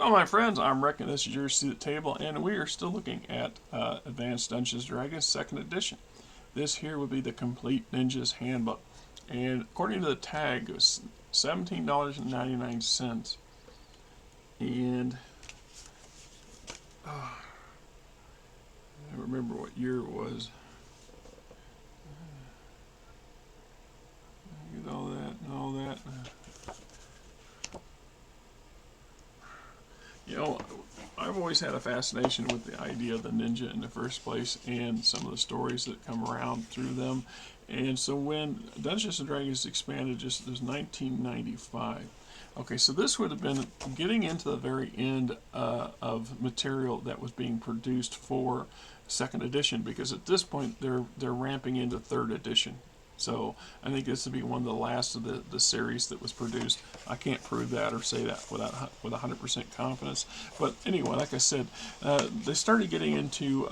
Hello my friends, I'm Rick and this is your seat at the table, and we are still looking at Advanced Dungeons & Dragons 2nd edition. This here would be the Complete Ninja's Handbook, and according to the tag it was $17.99, and I don't remember what year it was. Get all that and all that. You know, I've always had a fascination with the idea of the ninja in the first place and some of the stories that come around through them. And so when Dungeons & Dragons expanded, just it was 1995. Okay, so this would have been getting into the very end of material that was being produced for second edition, because at this point they're ramping into third edition. So I think this would be one of the last of the series that was produced. I can't prove that or say that with 100% confidence. But anyway, like I said, they started getting into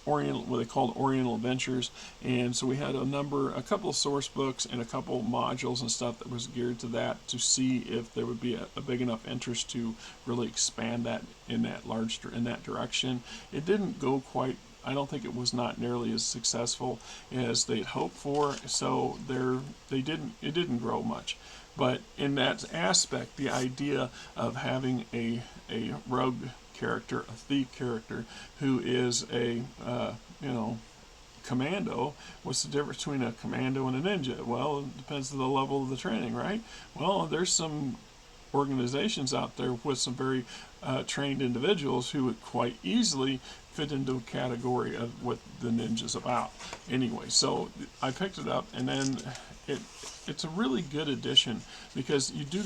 Oriental, what they called Oriental Adventures, and so we had a couple of source books and a couple of modules and stuff that was geared to that, to see if there would be a big enough interest to really expand that in that direction. It didn't go quite. I don't think it was not nearly as successful as they'd hoped for, so it didn't grow much. But in that aspect, the idea of having a rogue character, a thief character, who is a commando. What's the difference between a commando and a ninja? Well, it depends on the level of the training, right? Well, there's some organizations out there with some very trained individuals who would quite easily fit into a category of what the ninja's about. Anyway, so I picked it up, and then it's a really good addition, because you do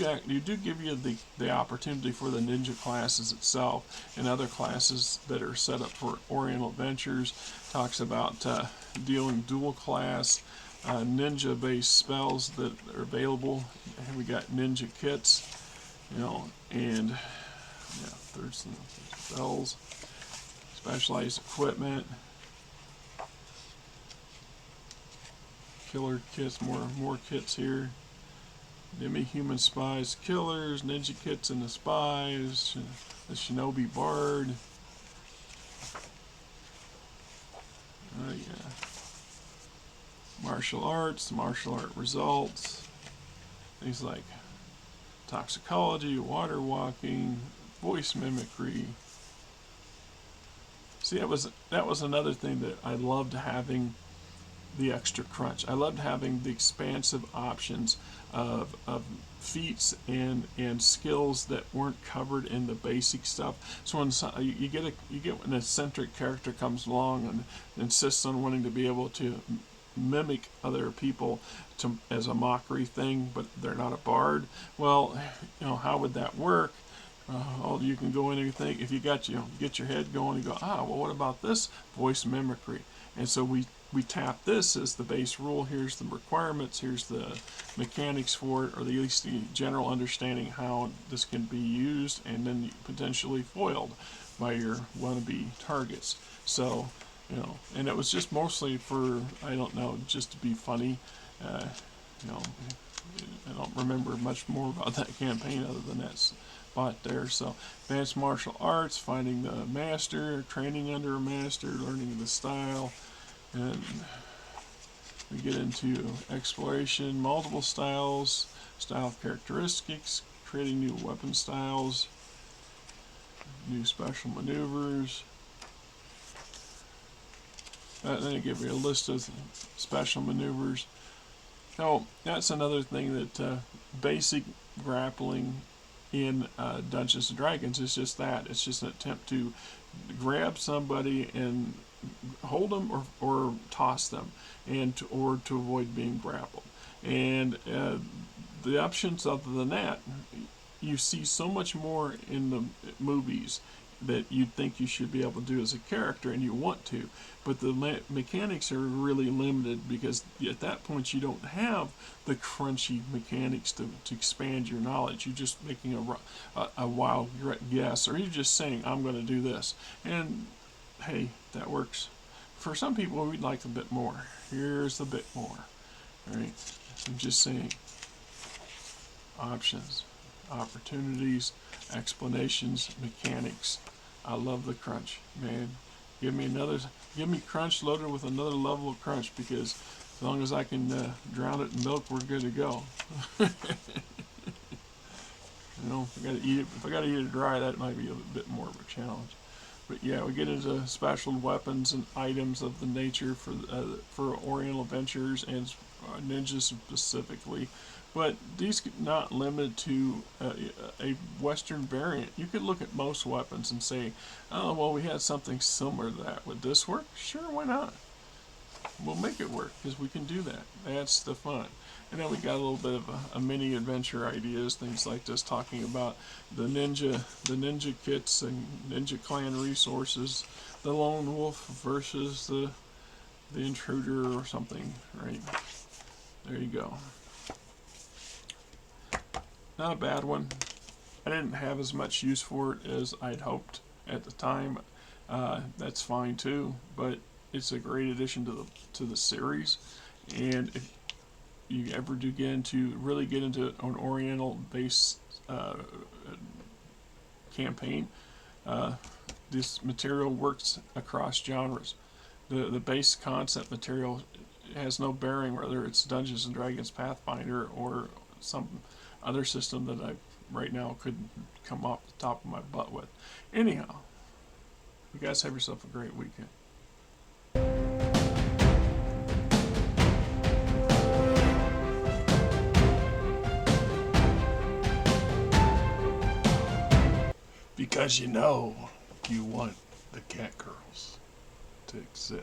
give you the opportunity for the ninja classes itself and other classes that are set up for Oriental Adventures. Talks about dealing dual class ninja based spells that are available, and we got ninja kits, and yeah, there's some spells, specialized equipment, killer kits, more kits here. Demi-human spies, killers, ninja kits and the spies, the shinobi bard. Yeah. Martial arts, martial art results, things like toxicology, water walking, voice mimicry. See, that was another thing that I loved having the extra crunch. I loved having the expansive options of feats and skills that weren't covered in the basic stuff. So when you get an eccentric character comes along and insists on wanting to be able to mimic other people as a mockery thing, but they're not a bard. Well, how would that work? You can go in and think, if you get your head going and go, well, what about this voice mimicry? And so we tap this as the base rule. Here's the requirements, here's the mechanics for it, or at least the general understanding how this can be used, and then potentially foiled by your wannabe targets. So, and it was just mostly for, I don't know, just to be funny. I don't remember much more about that campaign other than that spot there. So, advanced martial arts, finding the master, training under a master, learning the style, and we get into exploration, multiple styles, style characteristics, creating new weapon styles, new special maneuvers. And then it gives you a list of special maneuvers. Now, that's another thing that basic grappling in Dungeons & Dragons is just that. It's just an attempt to grab somebody and hold them or toss them, or to avoid being grappled. And the options other than that, you see so much more in the movies that you'd think you should be able to do as a character, and you want to, but the mechanics are really limited, because at that point you don't have the crunchy mechanics to expand your knowledge. You're just making a wild guess, or you're just saying, I'm going to do this, and hey, that works. For some people, we'd like a bit more. Here's a bit more. All right, I'm just saying, options, opportunities, explanations, mechanics. I love the crunch, man. Give me crunch loaded with another level of crunch, because as long as I can drown it in milk, we're good to go. You know, if I gotta eat it dry, that might be a bit more of a challenge. But yeah, we get into special weapons and items of the nature for Oriental adventures and ninjas specifically. But these not limited to a Western variant. You could look at most weapons and say, oh, well, we had something similar to that. Would this work? Sure, why not? We'll make it work, because we can do that. That's the fun. And then we got a little bit of a mini adventure ideas, things like this, talking about the ninja kits and ninja clan resources, the lone wolf versus the intruder or something, right? There you go. Not a bad one. I didn't have as much use for it as I'd hoped at the time. That's fine too, but it's a great addition to the series. And if you ever do really get into an Oriental based campaign, this material works across genres. The base concept material has no bearing whether it's Dungeons and Dragons Pathfinder or some other system that I right now couldn't come off the top of my butt with. Anyhow, you guys have yourself a great weekend. Because you know you want the cat girls to exist.